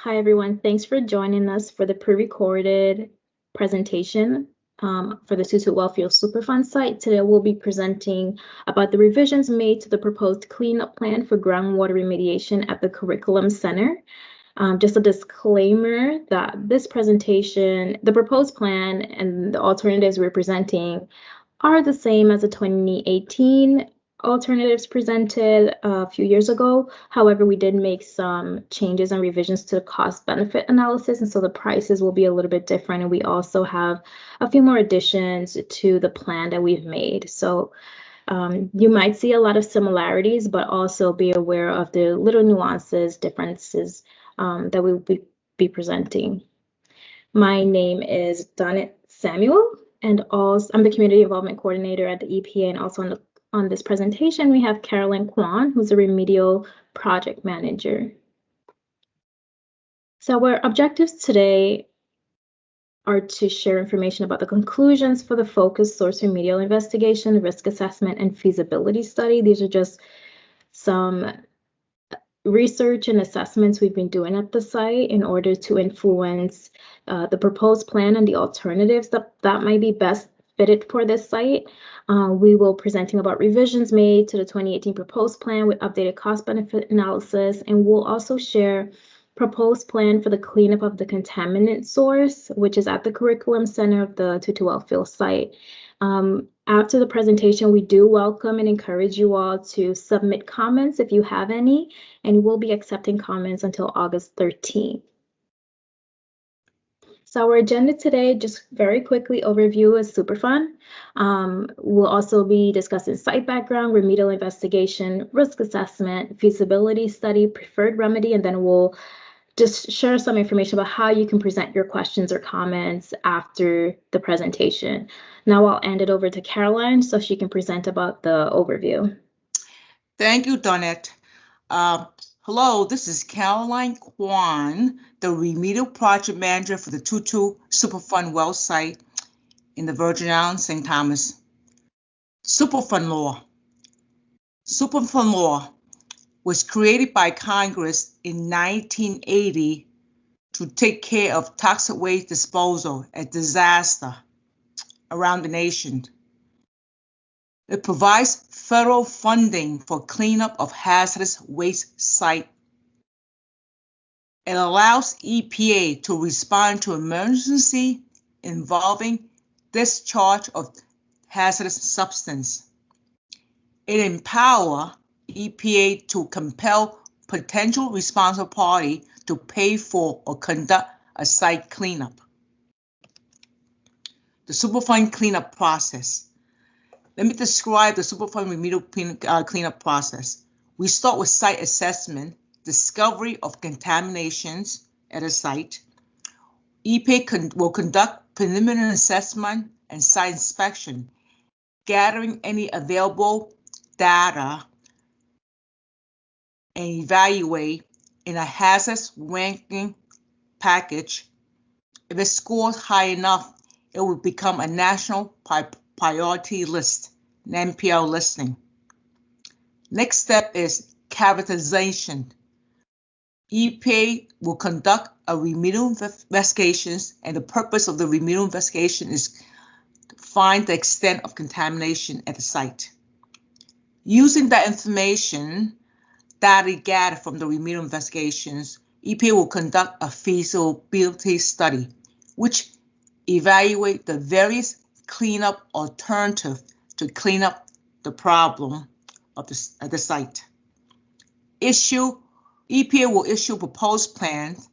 Hi, everyone. Thanks for joining us for the pre-recorded presentation for the Tutu Wellfield Superfund site. Today, we'll be presenting about the revisions made to the proposed cleanup plan for groundwater remediation at the Curriculum Center. Just a disclaimer that this presentation, the proposed plan and the alternatives we're presenting are the same as the 2018 alternatives presented a few years ago. However, we did make some changes and revisions to the cost benefit analysis, and so the prices will be a little bit different. And we also have a few more additions to the plan that we've made. So you might see a lot of similarities, but also be aware of the little nuances, differences that we will be presenting. My name is Donnet Samuel, and also I'm the Community Involvement Coordinator at the EPA, and also on this presentation, we have Carolyn Kwan, who's a Remedial Project Manager. So our objectives today are to share information about the conclusions for the focused source remedial investigation, risk assessment, and feasibility study. These are just some research and assessments we've been doing at the site in order to influence the proposed plan and the alternatives that might be best fitted for this site. We will be presenting about revisions made to the 2018 proposed plan with updated cost benefit analysis, and we'll also share proposed plan for the cleanup of the contaminant source, which is at the Curriculum Center of the Tutu Wellfield site. After the presentation, we do welcome and encourage you all to submit comments if you have any, and we'll be accepting comments until August 13th. So our agenda today, just very quickly overview is Superfund. We'll also be discussing site background, remedial investigation, risk assessment, feasibility study, preferred remedy, and then we'll just share some information about how you can present your questions or comments after the presentation. Now I'll hand it over to Caroline so she can present about the overview. Thank you, Donette. Hello, this is Caroline Kwan, the Remedial Project Manager for the Tutu Superfund well site in the Virgin Islands, St. Thomas. Superfund law. Superfund law was created by Congress in 1980 to take care of toxic waste disposal, a disaster around the nation. It provides federal funding for cleanup of hazardous waste sites. It allows EPA to respond to emergency involving discharge of hazardous substance. It empowers EPA to compel potential responsible party to pay for or conduct a site cleanup. The Superfund cleanup process. Let me describe the Superfund remedial cleanup process. We start with site assessment, discovery of contaminations at a site. EPA will conduct preliminary assessment and site inspection, gathering any available data and evaluate in a hazardous ranking package. If it scores high enough, it will become a national priority list, an NPL listing. Next step is characterization. EPA will conduct a remedial investigations, and the purpose of the remedial investigation is to find the extent of contamination at the site. Using that information, data gathered from the remedial investigations, EPA will conduct a feasibility study, which evaluate the various cleanup alternatives to clean up the problem of the site. EPA will issue proposed plans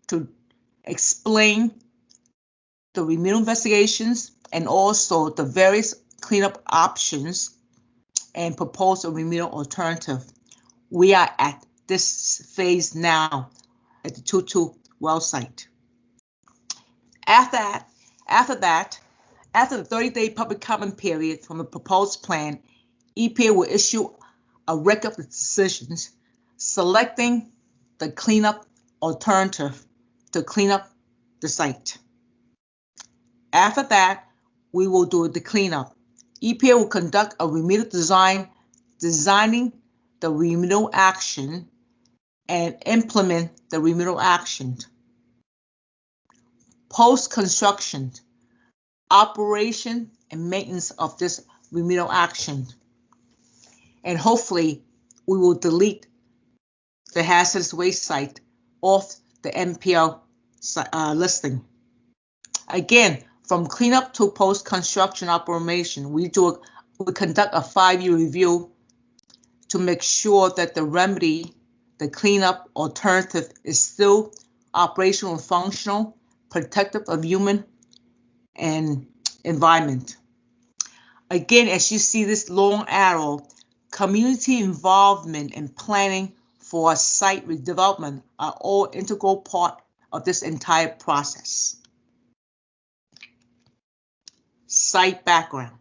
to explain the remedial investigations and also the various cleanup options and propose a remedial alternative. We are at this phase now at the Tutu well site. After the 30-day public comment period from the proposed plan, EPA will issue a record of decisions selecting the cleanup alternative to clean up the site. After that, we will do the cleanup. EPA will conduct a remedial designing the remedial action and implement the remedial action. Post-construction, operation and maintenance of this remedial action. And hopefully we will delete the hazardous waste site off the NPL listing. Again, from cleanup to post-construction operation, we conduct a 5-year review to make sure that the remedy, the cleanup alternative, is still operational and functional, protective of human and environment. Again, as you see this long arrow, community involvement and planning for site redevelopment are all integral part of this entire process. Site background.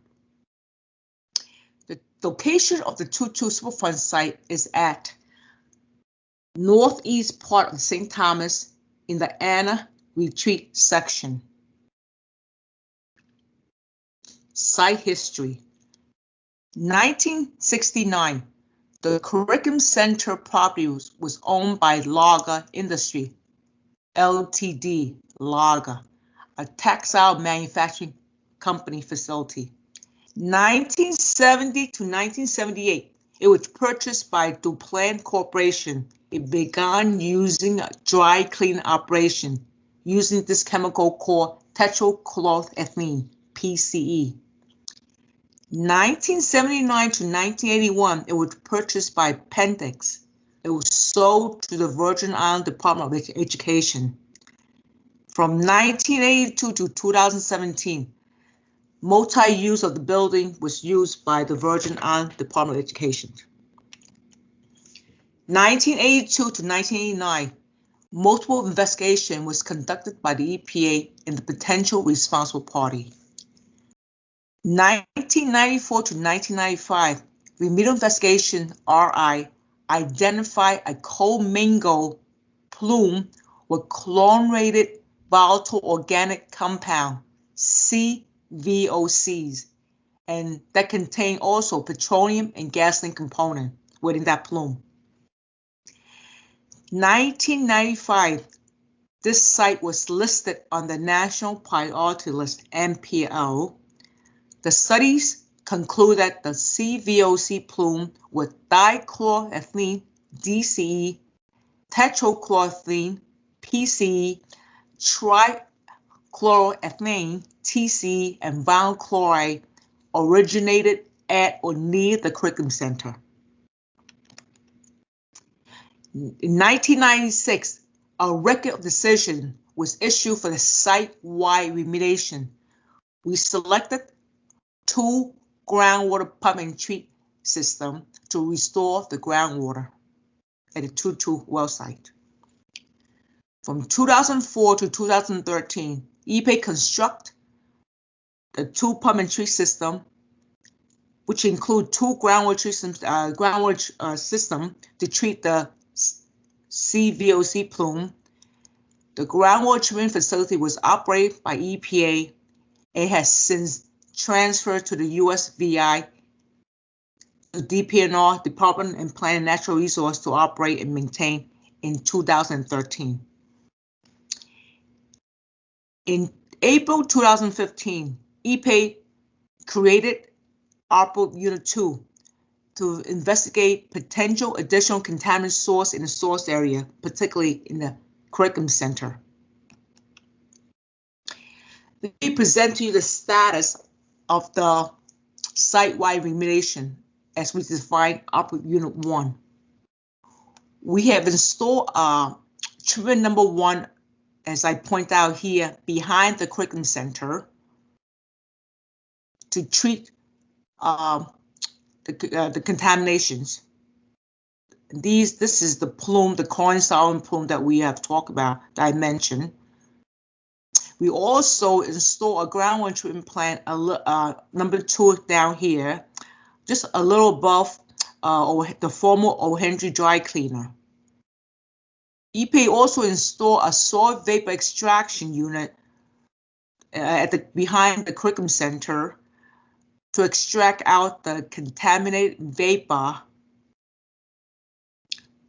The location of the Tutu Superfund site is at northeast part of St. Thomas in the Anna Retreat section. Site history. 1969, the Curriculum Center property was owned by Lager Industry, Ltd., Lager, a textile manufacturing company facility. 1970 to 1978, it was purchased by Duplan Corporation. It began using a dry clean operation using this chemical called tetrachloroethylene, PCE. 1979 to 1981, it was purchased by Pendex. It was sold to the Virgin Islands Department of Education. From 1982 to 2017, multi-use of the building was used by the Virgin Islands Department of Education. 1982 to 1989, multiple investigation was conducted by the EPA and the potential responsible party. 1994 to 1995, remedial investigation RI identified a commingled plume with chlorinated volatile organic compound, CVOCs, and that contain also petroleum and gasoline component within that plume. 1995, this site was listed on the National Priority List, NPL. The studies conclude that the CVOC plume with dichloroethylene, DCE, tetrachloroethylene, PCE, trichloroethylene, TCE, and vinyl chloride originated at or near the Curriculum Center. In 1996, a record of decision was issued for the site-wide remediation. We selected 2 groundwater pump and treat system to restore the groundwater at the Tutu well site. From 2004 to 2013, EPA construct the 2 pump and treat system, which include 2 groundwater system to treat the CVOC plume. The groundwater treatment facility was operated by EPA. It has since transferred to the USVI, the DPNR, Department of Planning and Natural Resources, to operate and maintain in 2013. In April 2015, EPA created ARPA Unit 2 to investigate potential additional contaminant source in the source area, particularly in the Curriculum Center. Let me present to you the status of the site-wide remediation as we define ARPA Unit 1. We have installed treatment number 1, as I point out here, behind the Curriculum Center to treat the contaminations. This is the plume, the chlorine solvent plume that we have talked about, that I mentioned. We also install a groundwater treatment plant, number 2 down here, just a little above the former O'Henry dry cleaner. EPA also installed a soil vapor extraction unit behind the Curriculum Center to extract out the contaminated vapor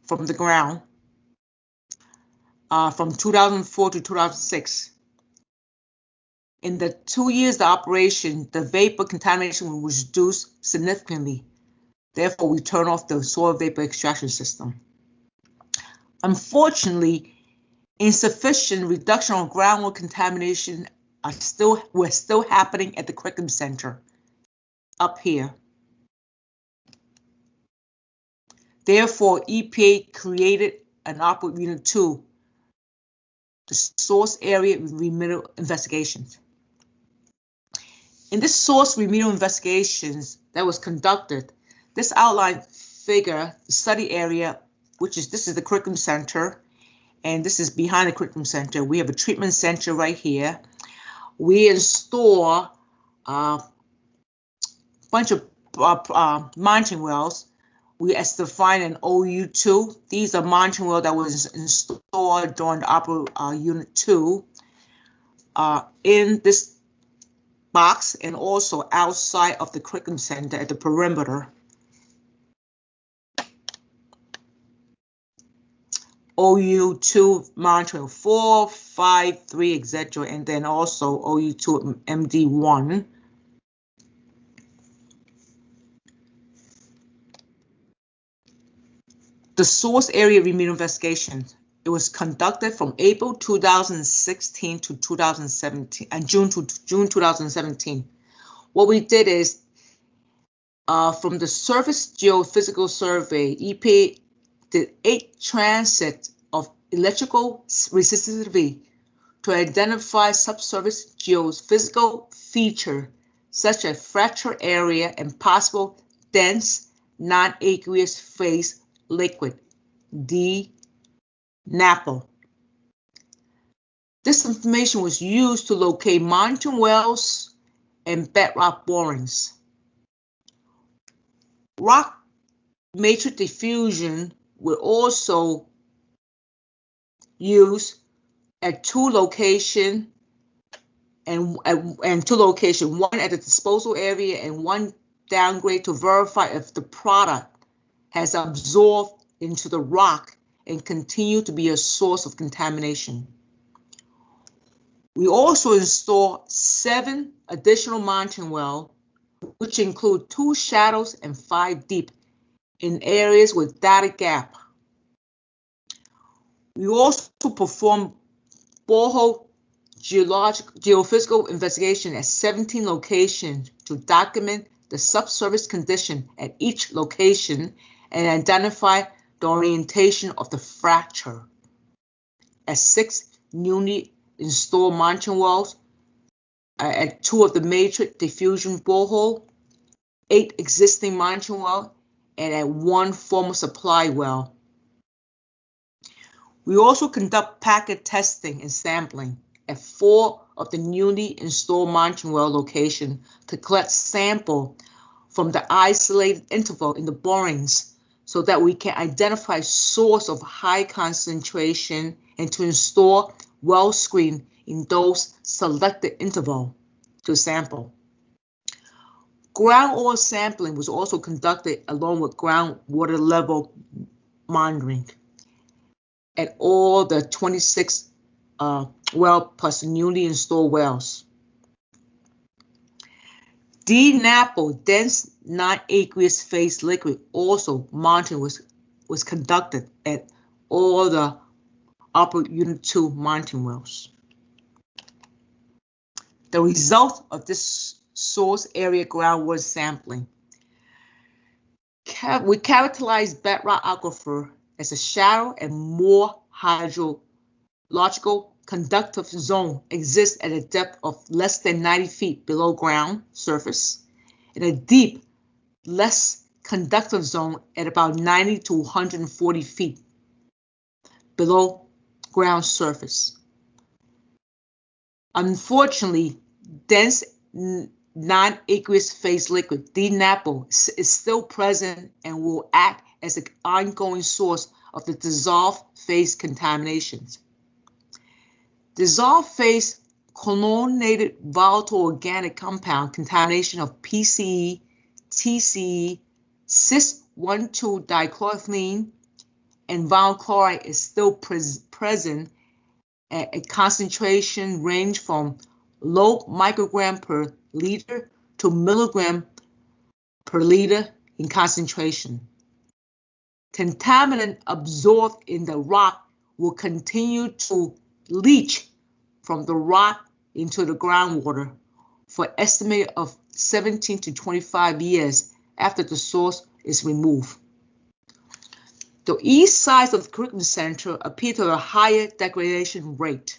from the ground from 2004 to 2006. In the 2 years of operation, the vapor contamination was reduced significantly. Therefore, we turn off the soil vapor extraction system. Unfortunately, insufficient reduction of groundwater contamination were still happening at the Curriculum Center up here. Therefore, EPA created an Operating Unit 2, the source area remedial investigations. In this source remedial investigations that was conducted, this outline figure the study area, this is the Curriculum Center, and this is behind the Curriculum Center. We have a treatment center right here. We install a bunch of monitoring wells. We defined an OU2. These are monitoring wells that was installed during the Operating Unit 2 in this box and also outside of the Curriculum Center at the perimeter. OU2 monitoring 4, 5, 3, etc. And then also OU2 MD1. The source area remedial investigation. It was conducted from April 2016 to 2017 and June 2017. What we did is from the surface geophysical survey, EPA did 8 transits of electrical resistivity to identify subsurface geophysical features such as fracture area and possible dense non-aqueous phase liquid, DNAPL. This information was used to locate monitoring wells and bedrock borings. Rock matrix diffusion were also used at two locations, one at the disposal area and one downgrade to verify if the product has absorbed into the rock and continue to be a source of contamination. We also installed 7 additional monitoring wells, which include 2 shallows and 5 deep in areas with data gap. We also performed borehole geophysical investigation at 17 locations to document the subsurface condition at each location and identify the orientation of the fracture. At 6 newly installed monitoring wells, at 2 of the matrix diffusion borehole, 8 existing monitoring wells, and at 1 former supply well. We also conduct packet testing and sampling at 4 of the newly installed monitoring well locations to collect sample from the isolated interval in the borings so that we can identify source of high concentration and to install well screen in those selected interval to sample. Groundwater sampling was also conducted along with groundwater level monitoring at all the 26 well plus newly installed wells. DNAPL, dense non-aqueous phase liquid, also monitoring was conducted at all the Operating Unit 2 monitoring wells. The result of this source area groundwater sampling. We characterize bedrock aquifer as a shallow and more hydrological conductive zone exists at a depth of less than 90 feet below ground surface, and a deep, less conductive zone at about 90 to 140 feet below ground surface. Unfortunately, dense non-aqueous phase liquid, DNAPL, is still present and will act as an ongoing source of the dissolved phase contaminations. Dissolved phase chlorinated volatile organic compound contamination of PCE, TCE, cis-1,2-dichloroethylene, and vinyl chloride is still present at a concentration range from low microgram per liter to milligram per liter in concentration. Contaminant absorbed in the rock will continue to leach from the rock into the groundwater for an estimate of 17 to 25 years after the source is removed. The east side of the curriculum center appears to have a higher degradation rate.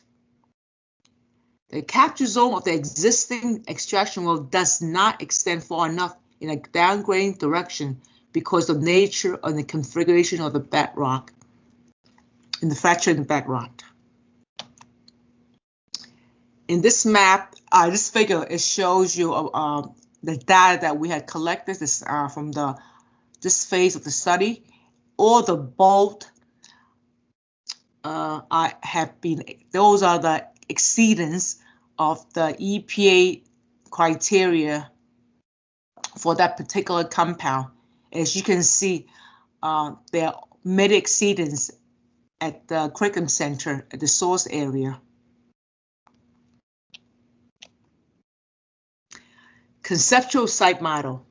The capture zone of the existing extraction well does not extend far enough in a downgrading direction because of nature and the configuration of the bedrock, in the fracture in the bedrock. In this map, this figure, it shows you the data that we had collected from this phase of the study. All the bold those are the exceedance of the EPA criteria for that particular compound. As you can see, there are many exceedance at the curriculum center at the source area. Conceptual site model.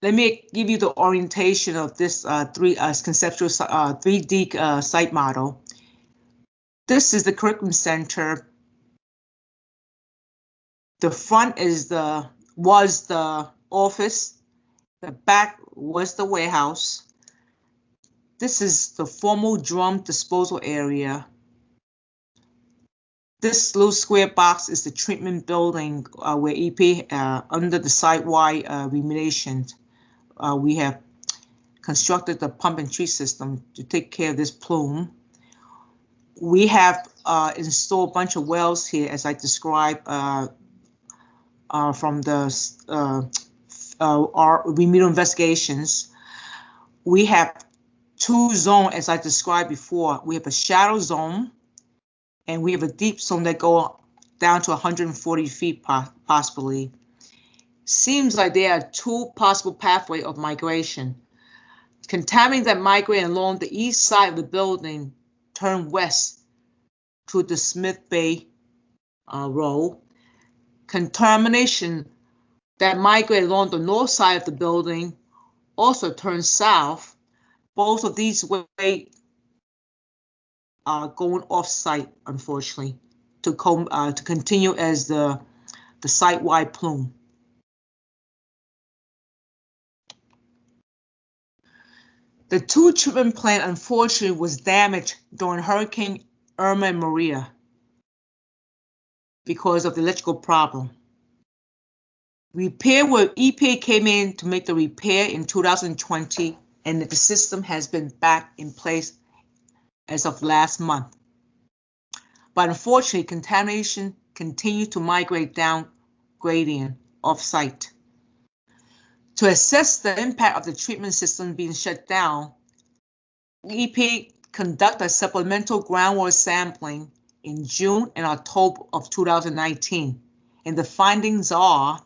Let me give you the orientation of this conceptual 3D site model. This is the curriculum center. The front was the office. The back was the warehouse. This is the formal drum disposal area. This little square box is the treatment building where EP, under the site-wide remediation, we have constructed the pump and treat system to take care of this plume. We have installed a bunch of wells here, as I described from our remedial investigations. We have two zones, as I described before. We have a shallow zone, and we have a deep zone that go down to 140 feet possibly. Seems like there are two possible pathways of migration. Contaminated that migrate along the east side of the building turn west to the Smith Bay Road. Contamination that migrate along the north side of the building also turn south. Both of these ways are going off-site, unfortunately, to continue as the site-wide plume. The Tutu treatment plant, unfortunately, was damaged during Hurricane Irma and Maria because of the electrical problem. EPA came in to make the repair in 2020, and the system has been back in place as of last month. But unfortunately, contamination continued to migrate down gradient off-site. To assess the impact of the treatment system being shut down, EPA conducted a supplemental groundwater sampling in June and October of 2019, and the findings are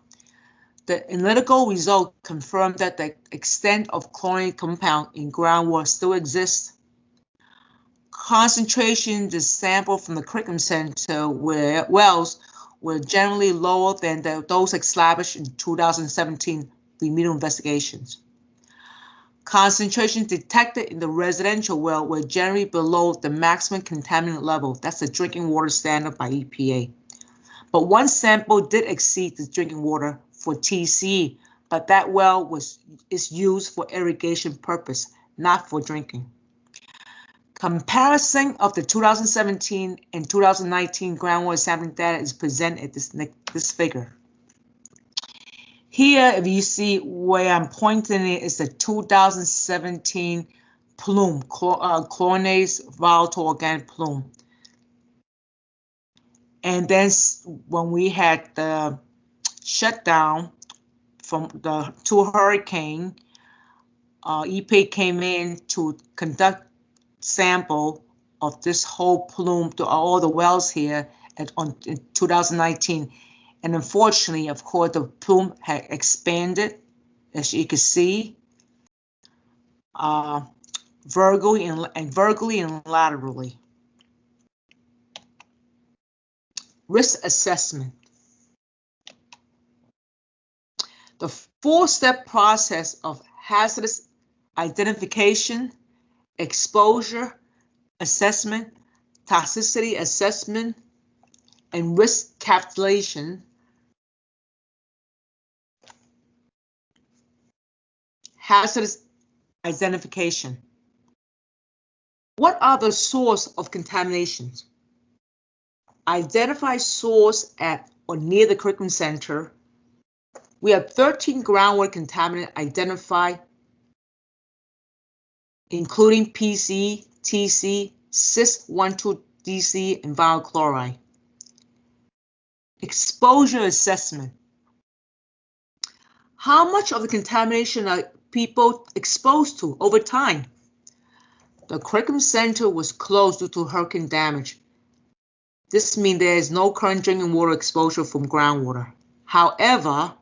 the analytical result confirmed that the extent of chlorine compound in groundwater still exists. Concentration the sample from the curriculum center wells were generally lower than those established in 2017 remedial investigations. Concentration detected in the residential well were generally below the maximum contaminant level. That's the drinking water standard by EPA. But one sample did exceed the drinking water for TCE, but that well is used for irrigation purpose, not for drinking. Comparison of the 2017 and 2019 groundwater sampling data is presented at this figure. Here, if you see where I'm pointing it, is the 2017 plume, chlorinated volatile organic plume. And then when we had the shutdown from the two hurricanes, EPA came in to conduct sample of this whole plume to all the wells here in 2019. And unfortunately, of course, the plume had expanded, as you can see, vertically and laterally. Risk assessment. The 4-step process of hazardous identification, exposure assessment, toxicity assessment, and risk calculation hazardous identification. What are the source of contaminations? Identify source at or near the curriculum center. We have 13 groundwater contaminants identified, including PC, TC, Cis-12DC, and vinyl chloride. Exposure assessment. How much of the contamination are people exposed to over time? The curriculum center was closed due to hurricane damage. This means there is no current drinking water exposure from groundwater. However,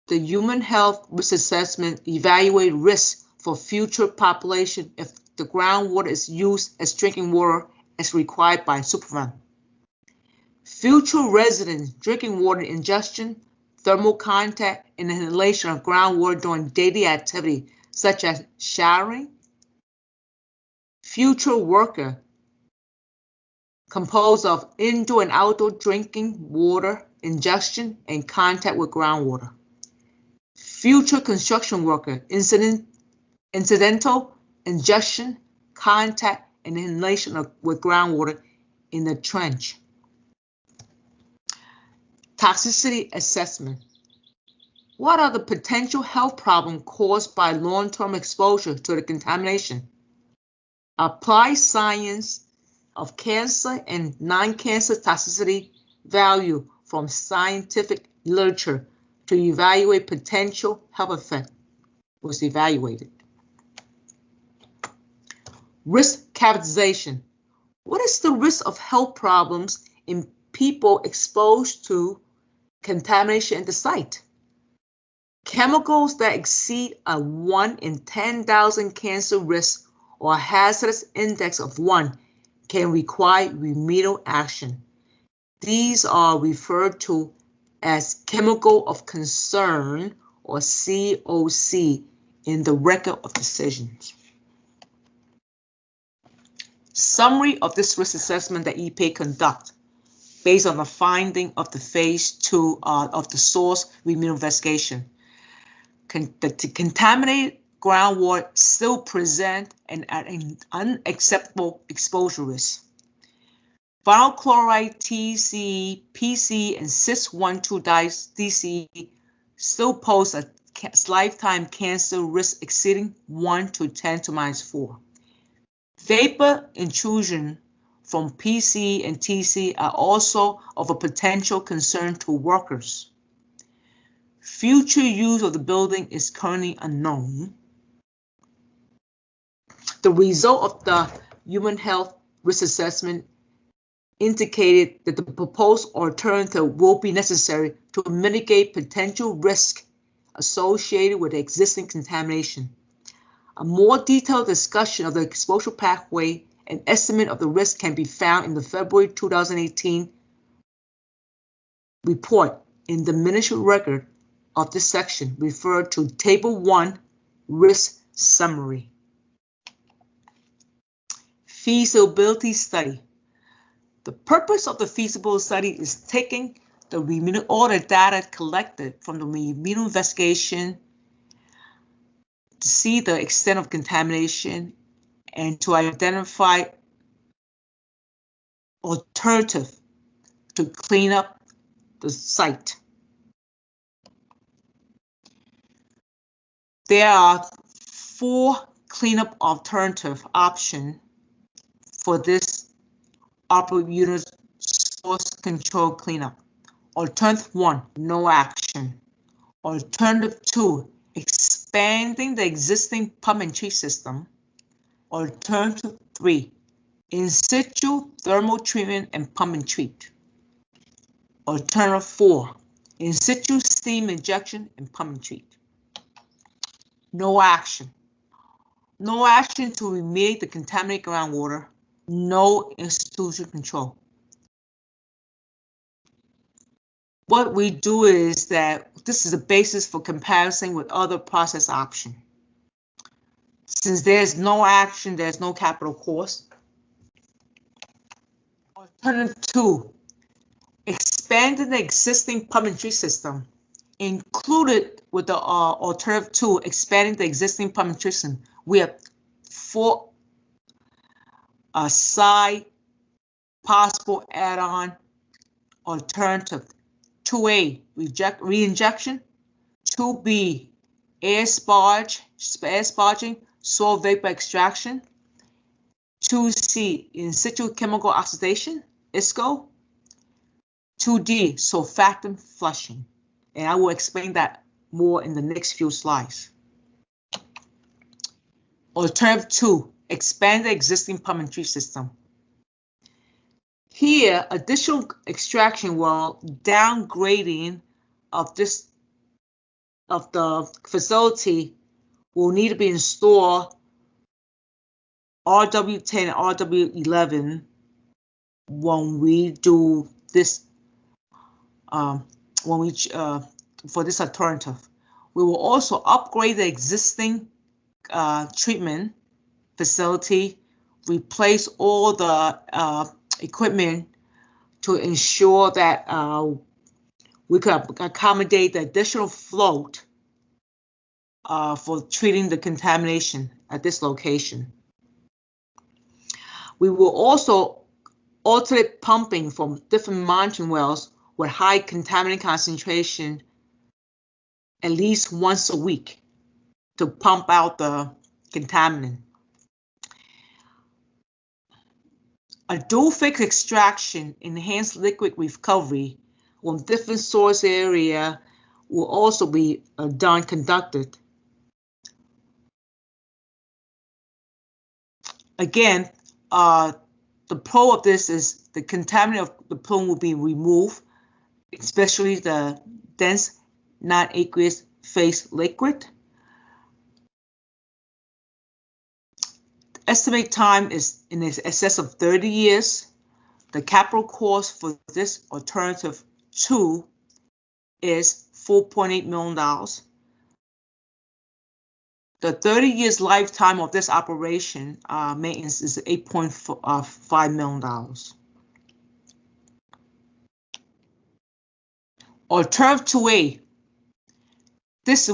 the human health risk assessment evaluates risk for future population if the groundwater is used as drinking water as required by Superfund. Future residents drinking water ingestion, thermal contact, and inhalation of groundwater during daily activity such as showering. Future worker composed of indoor and outdoor drinking water ingestion and contact with groundwater. Future construction worker incidental ingestion, contact, and inhalation with groundwater in the trench. Toxicity assessment. What are the potential health problems caused by long-term exposure to the contamination? Apply science of cancer and non-cancer toxicity value from scientific literature to evaluate potential health effect was evaluated. Risk capitalization. What is the risk of health problems in people exposed to contamination at the site? Chemicals that exceed a 1 in 10,000 cancer risk or a hazardous index of 1 can require remedial action. These are referred to as chemical of concern or COC in the record of decisions. Summary of this risk assessment that EPA conduct based on the finding of the phase 2 of the source remedial investigation. The contaminated groundwater still present an unacceptable exposure risk. Vinyl chloride, TC, PC, and Cis-12DC still pose a lifetime cancer risk exceeding 1 to 10 to minus 4. Vapor intrusion from PC and TC are also of a potential concern to workers. Future use of the building is currently unknown. The result of the human health risk assessment indicated that the proposed alternative will be necessary to mitigate potential risk associated with the existing contamination. A more detailed discussion of the exposure pathway and estimate of the risk can be found in the February 2018 report in the ministry record of this section referred to Table 1, Risk Summary. Feasibility study. The purpose of the feasibility study is taking all the data collected from the remedial investigation to see the extent of contamination and to identify alternative to clean up the site. There are 4 cleanup alternative options for this operating unit source control cleanup. Alternative 1, no action. Alternative 2, expanding the existing pump and treat system. Alternative 3, in situ thermal treatment and pump and treat. Alternative 4, in situ steam injection and pump and treat. No action. No action to remediate the contaminated groundwater. No institutional control. what we do is that this is the basis for comparison with other process options. Since there's no action, there's no capital cost. Alternative 2, expanding the existing pump and treat system. Included with the alternative 2, expanding the existing pump and treat system, we have 4 side possible add-on alternative. 2A, reinjection. 2B, air sponging, soil vapor extraction. 2C, in-situ chemical oxidation, ISCO. 2D, surfactant flushing. And I will explain that more in the next few slides. Alternative 2, expand the existing pump and treat system. Here, additional extraction well downgrading of the facility will need to be installed RW10 and RW11 when we do this for this alternative. We will also upgrade the existing treatment facility, replace all the equipment to ensure that we could accommodate the additional float for treating the contamination at this location. We will also alternate pumping from different monitoring wells with high contaminant concentration at least once a week to pump out the contaminant. A dual phase extraction, enhanced liquid recovery on different source area will also be conducted. Again, the pro of this is the contaminant of the plume will be removed, especially the dense non-aqueous phase liquid. Estimate time is in excess of 30 years. The capital cost for this alternative 2 is $4.8 million. The 30 years lifetime of this operation maintenance is $8.5 million. Alternative 2A. This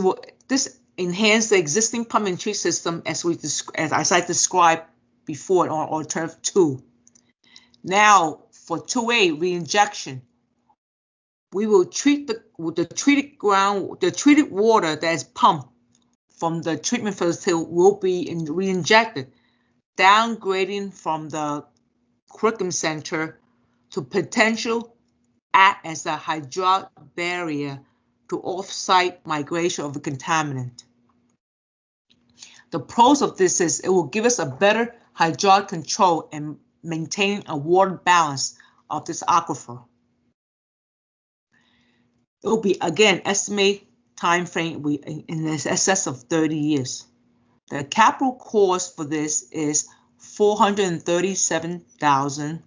enhance the existing pump and treat system as I described before on alternative 2. Now for 2A, reinjection. We will treat the treated water that is pumped from the treatment facility will be reinjected, downgrading from the curriculum center to potential act as a hydraulic barrier to off-site migration of the contaminant. The pros of this is it will give us a better hydraulic control and maintain a water balance of this aquifer. It will be, again, estimated time frame in excess of 30 years. The capital cost for this is $437,000,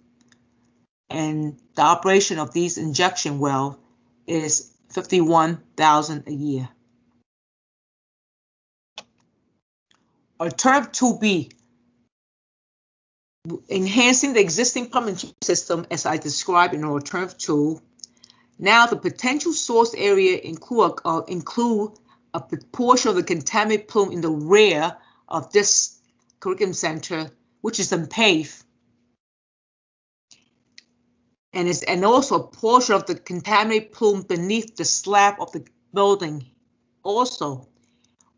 and the operation of these injection well is $51,000 a year. Alternative 2B, enhancing the existing pump and treat system as I described in alternative 2. Now the potential source area include a portion of the contaminated plume in the rear of this curriculum center, which is unpaved, and also a portion of the contaminated plume beneath the slab of the building. Also,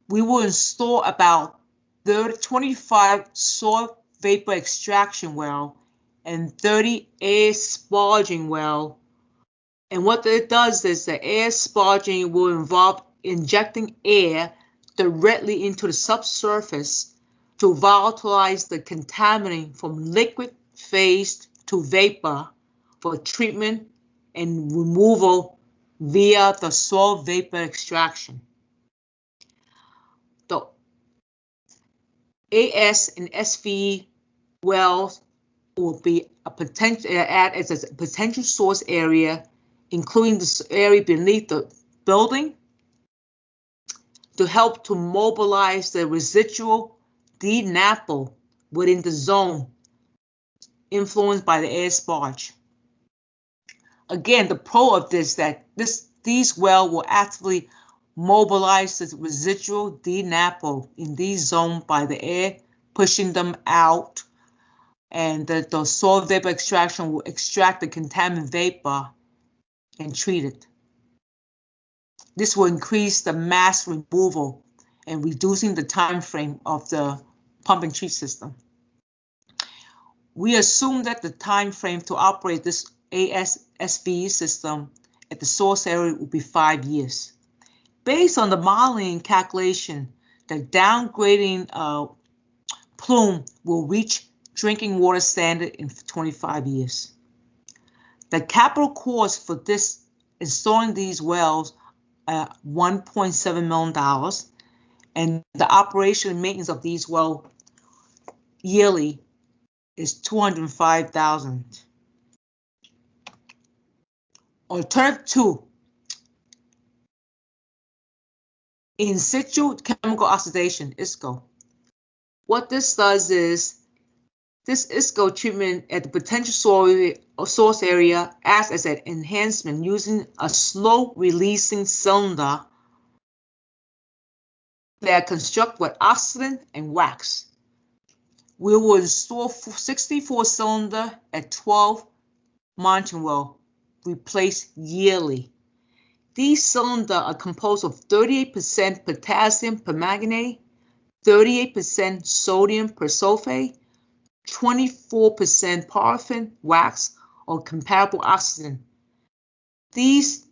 we will install about 25 soil vapor extraction well and 30 air sponging well. And what it does is the air sponging will involve injecting air directly into the subsurface to volatilize the contaminant from liquid phase to vapor for treatment and removal via the soil vapor extraction. The AS and SVE wells will be a potential source area including the area beneath the building, to help to mobilize the residual DNAPL within the zone influenced by the air sparge. Again, the pro of this that these wells will actively mobilize the residual DNAPL in these zones by the air, pushing them out, and the soil vapor extraction will extract the contaminant vapor and treat it. This will increase the mass removal and reducing the time frame of the pump and treat system. We assume that the time frame to operate this ASSVE system at the source area will be 5 years. Based on the modeling and calculation, the downgrading plume will reach drinking water standard in 25 years. The capital cost for this installing these wells $1.7 million, and the operation and maintenance of these wells yearly is $205,000. Alternative 2, in situ chemical oxidation, ISCO. What this does is this ISCO treatment at the potential source area acts as an enhancement using a slow releasing cylinder that construct with oxidant and wax. We will install 64 cylinder at 12 monitoring well, replaced yearly. These cylinders are composed of 38% potassium permanganate, 38% sodium persulfate, 24% paraffin, wax, or comparable oxidant. These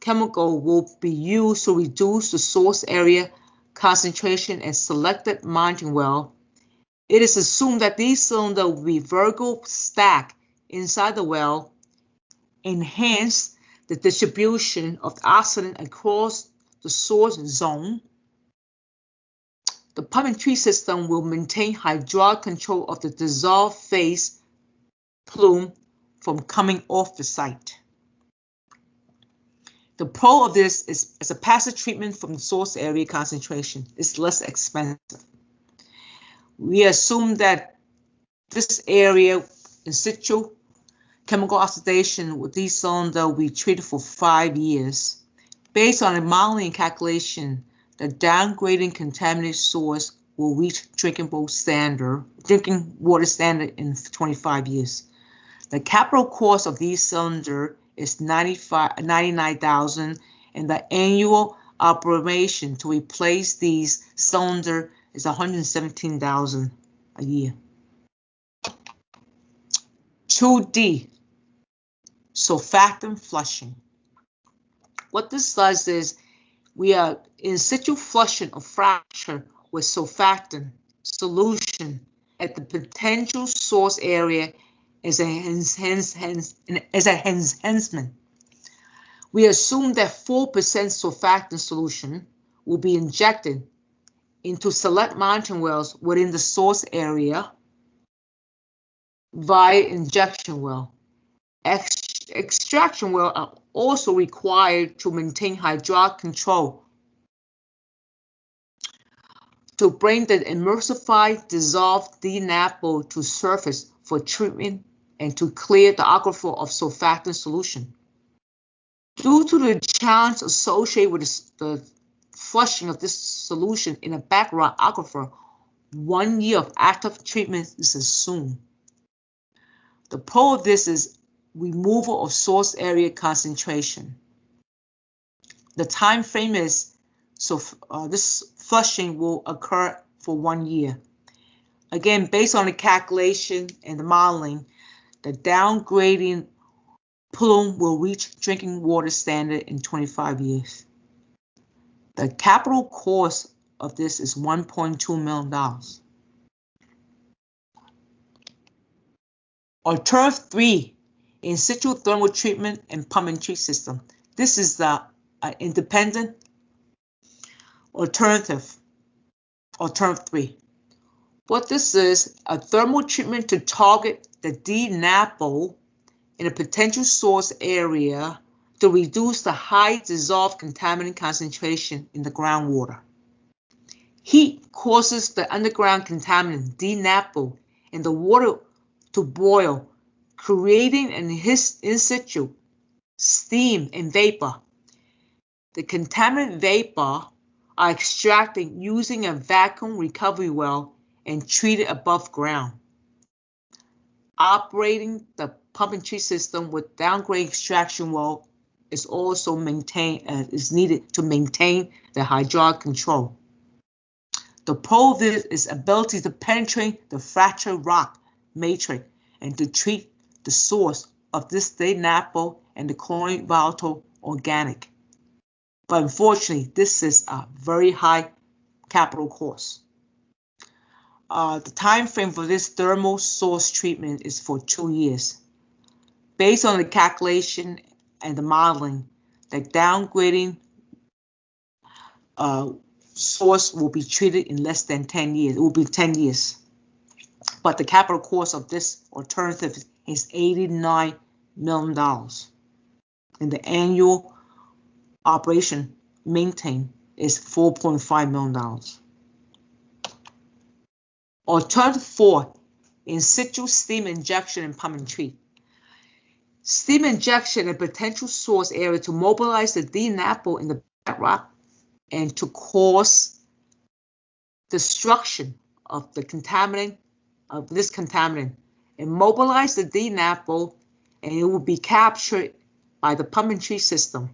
chemicals will be used to reduce the source area concentration and selected monitoring well. It is assumed that these cylinders will be vertical stacked inside the well, enhance the distribution of the oxidant across the source zone. The pump and treat system will maintain hydraulic control of the dissolved phase plume from coming off the site. The pro of this is as a passive treatment from the source area concentration. It's less expensive. We assume that this area in situ chemical oxidation with these cylinders will be treated for 5 years. Based on a modeling calculation, the downgrading contaminated source will reach drinking water standard in 25 years. The capital cost of these cylinders is $99,000, and the annual operation to replace these cylinders is $117,000 a year. 2D, surfactant flushing. What this does is we are in situ flushing of fracture with surfactant solution at the potential source area as an enhancement. We assume that 4% surfactant solution will be injected into select monitoring wells within the source area via injection well. Extraction wells are also required to maintain hydraulic control to bring the emulsified dissolved DNAPL to surface for treatment and to clear the aquifer of surfactant solution. Due to the challenge associated with the flushing of this solution in a background aquifer, 1 year of active treatment is assumed. The pro of this is removal of source area concentration. The time frame is this flushing will occur for 1 year. Again, based on the calculation and the modeling, the downgrading plume will reach drinking water standard in 25 years. The capital cost of this is $1.2 million. Alternative 3, in situ thermal treatment and pump and treat system. This is the independent alternative 3. What this is, a thermal treatment to target the DNAPL in a potential source area to reduce the high dissolved contaminant concentration in the groundwater. Heat causes the underground contaminant DNAPO in the water to boil, creating an in-situ steam and vapor. The contaminant vapor are extracted using a vacuum recovery well and treated above ground. Operating the pump and treat system with downgrade extraction well is also needed to maintain the hydraulic control. The pro of this is ability to penetrate the fractured rock matrix and to treat the source of this DNAPO and the chlorine volatile organic. But unfortunately, this is a very high capital cost. The time frame for this thermal source treatment is for 2 years. Based on the calculation and the modeling, the downgrading source will be treated in less than 10 years. It will be 10 years. But the capital cost of this alternative is $89 million. And the annual operation maintained is $4.5 million. Alternative 4, in-situ steam injection and pump and treat. Steam injection, a potential source area to mobilize the DNAPO in the bedrock and to cause destruction of the contaminant, of this contaminant, and mobilize the DNAPO, and it will be captured by the pump and treat system.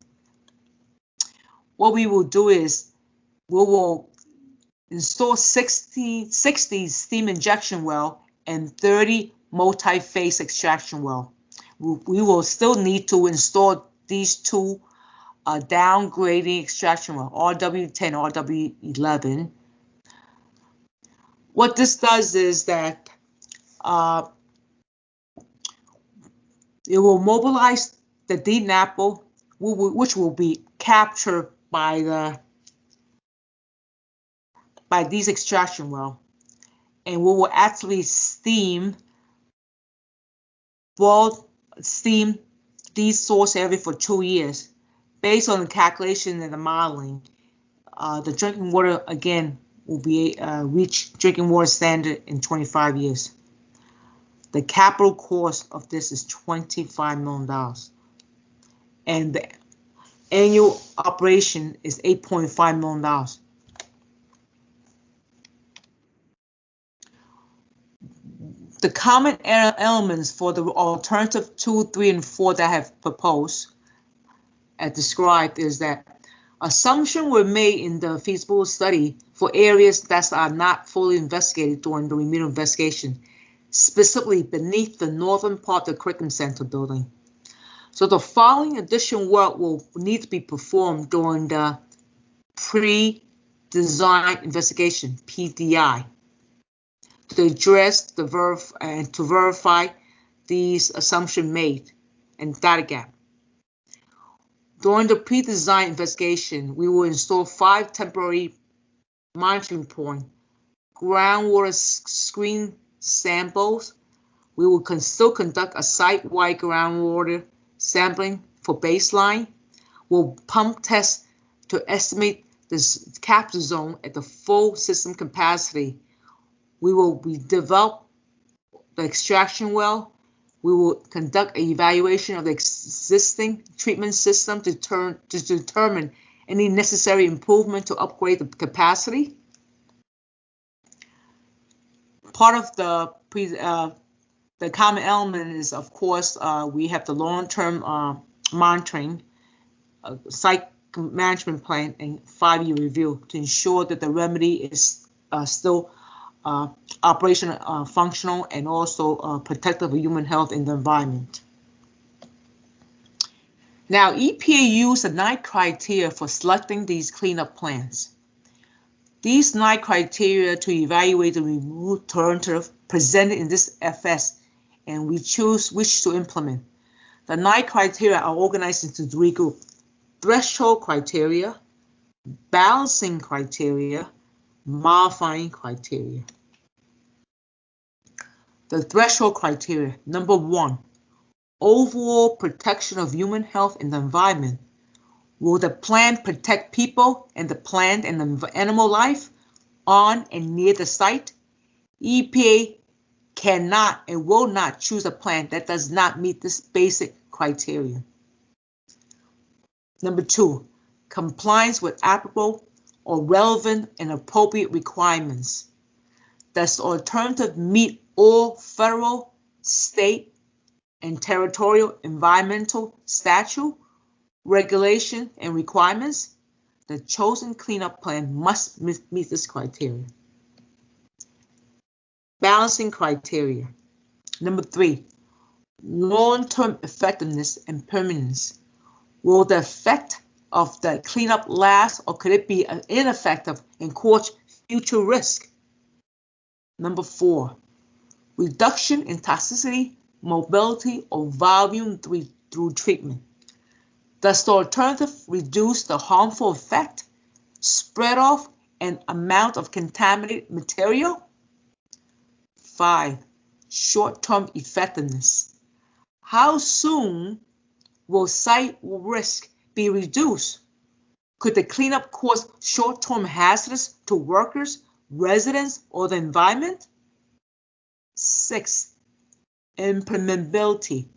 What we will do is we will install 60 steam injection well and 30 multi-phase extraction well. We will still need to install these two downgrading extraction well, RW10, RW11. What this does is that it will mobilize the DNAPO, which will be captured by these extraction well, and we will actually steam these source area for 2 years. Based on the calculation and the modeling, the drinking water again will be reach drinking water standard in 25 years. The capital cost of this is $25 million, and the annual operation is $8.5 million. The common elements for the alternative 2, 3, and 4 that I have proposed and described is that assumptions were made in the feasibility study for areas that are not fully investigated during the remedial investigation, specifically beneath the northern part of the Curriculum Center building. So the following additional work will need to be performed during the pre-design investigation, PDI, to address to verify these assumptions made and data gap. During the pre-design investigation, we will install 5 temporary monitoring points, groundwater screen samples. We will still conduct a site-wide groundwater sampling for baseline. We'll pump test to estimate the capture zone at the full system capacity. We will develop the extraction well. We will conduct an evaluation of the existing treatment system to determine any necessary improvement to upgrade the capacity. Part of the common element is, of course, we have the long-term monitoring, site management plan, and 5-year review to ensure that the remedy is still operational, functional, and also protective of human health and the environment. Now, EPA used 9 criteria for selecting these cleanup plans. These 9 criteria to evaluate the alternative presented in this FS, and we choose which to implement. The 9 criteria are organized into 3 groups: threshold criteria, balancing criteria, modifying criteria. The threshold criteria: number 1, overall protection of human health and the environment. Will the plan protect people and the plant and the animal life on and near the site? EPA cannot and will not choose a plan that does not meet this basic criteria. Number 2, compliance with applicable or relevant and appropriate requirements. Does the alternative meet all federal, state, and territorial environmental statute, regulation, and requirements? The chosen cleanup plan must meet this criteria. Balancing criteria. Number 3, long-term effectiveness and permanence. Will the effect of the cleanup last, or could it be ineffective and cause future risk? Number 4, reduction in toxicity, mobility, or volume through treatment. Does the alternative reduce the harmful effect, spread off, and amount of contaminated material? 5, short-term effectiveness. How soon will site risk be reduced? Could the cleanup cause short-term hazards to workers, residents, or the environment? 6, implementability.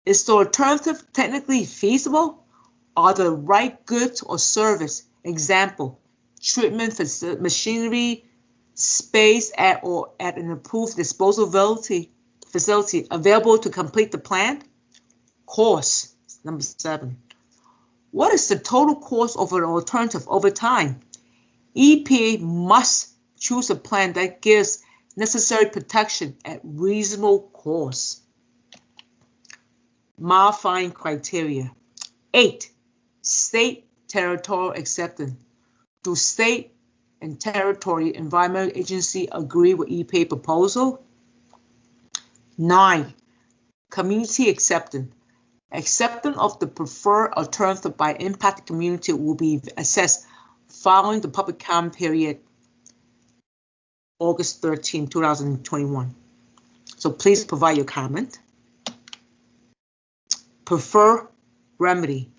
Is the alternative technically feasible? Are the right goods or service, example, treatment machinery, space at an approved disposal facility available to complete the plan? Cost. Number 7. What is the total cost of an alternative over time? EPA must choose a plan that gives necessary protection at reasonable cost. Modifying criteria. 8, state territorial acceptance. Do state and territory environmental agency agree with EPA proposal? 9, community acceptance. Acceptance of the preferred alternative by impacted community will be assessed following the public comment period, August 13, 2021. So please provide your comment. Preferred remedy.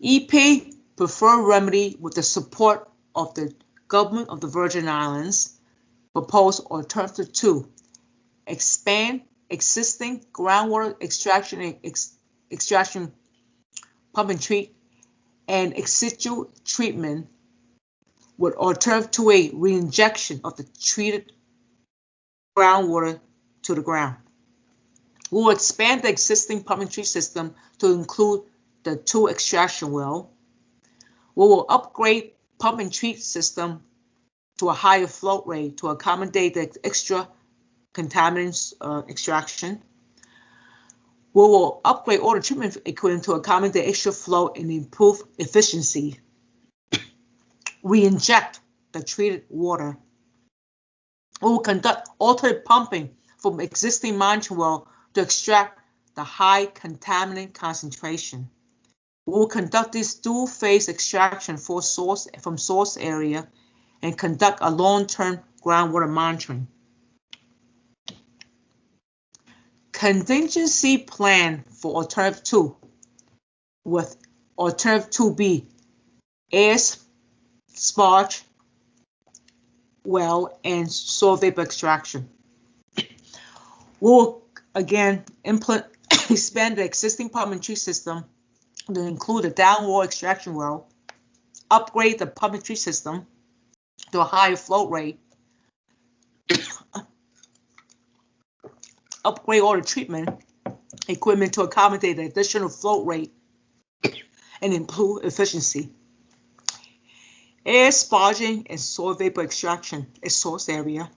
EPA preferred remedy with the support of the government of the Virgin Islands proposed alternative 2, expand existing groundwater extraction pump and treat and Ex-Situ treatment with alternative 2A, reinjection of the treated groundwater to the ground. We will expand the existing pump and treat system to include the 2 extraction well. We will upgrade pump and treat system to a higher flow rate to accommodate the extra contaminants extraction. We will upgrade all the treatment equipment to accommodate the extra flow and improve efficiency. We inject the treated water. We will conduct alternate pumping from existing monitoring well to extract the high contaminant concentration. We will conduct this dual-phase extraction from source area and conduct a long-term groundwater monitoring. Contingency plan for alternative 2 with alternative 2B, air sparge well and soil vapor extraction. We will again expand the existing pump and treat system to include a downwall extraction well, upgrade the pump and treat system to a higher flow rate, upgrade all the treatment equipment to accommodate the additional flow rate and improve efficiency. Air sparging and soil vapor extraction at source area,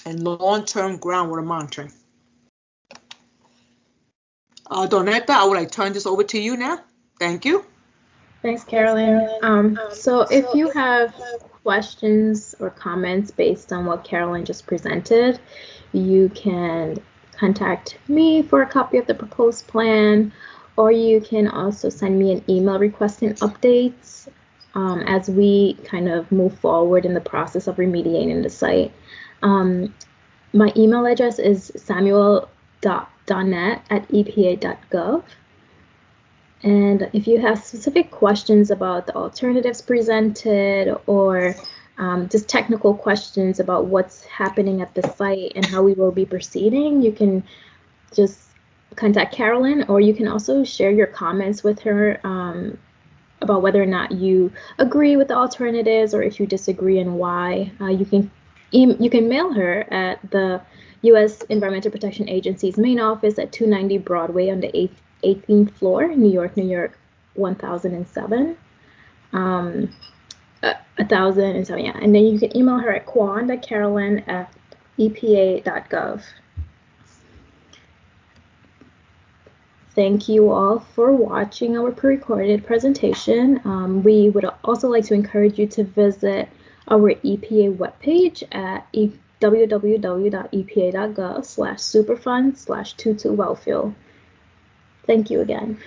and long-term groundwater monitoring. Donetta, I would like to turn this over to you now. Thank you. Thanks, Carolyn. So if you have questions or comments based on what Carolyn just presented, you can contact me for a copy of the proposed plan, or you can also send me an email requesting updates as we kind of move forward in the process of remediating the site. My email address is epa.gov. And if you have specific questions about the alternatives presented or just technical questions about what's happening at the site and how we will be proceeding, you can just contact Carolyn, or you can also share your comments with her about whether or not you agree with the alternatives or if you disagree and why. You can mail her at the U.S. Environmental Protection Agency's main office at 290 Broadway on the 18th floor, New York, 1007. 1007, yeah. And then you can email her at kwan.carolyn@epa.gov. Thank you all for watching our pre-recorded presentation. We would also like to encourage you to visit our EPA webpage at www.epa.gov/superfund/Tutu Wellfield. Thank you again.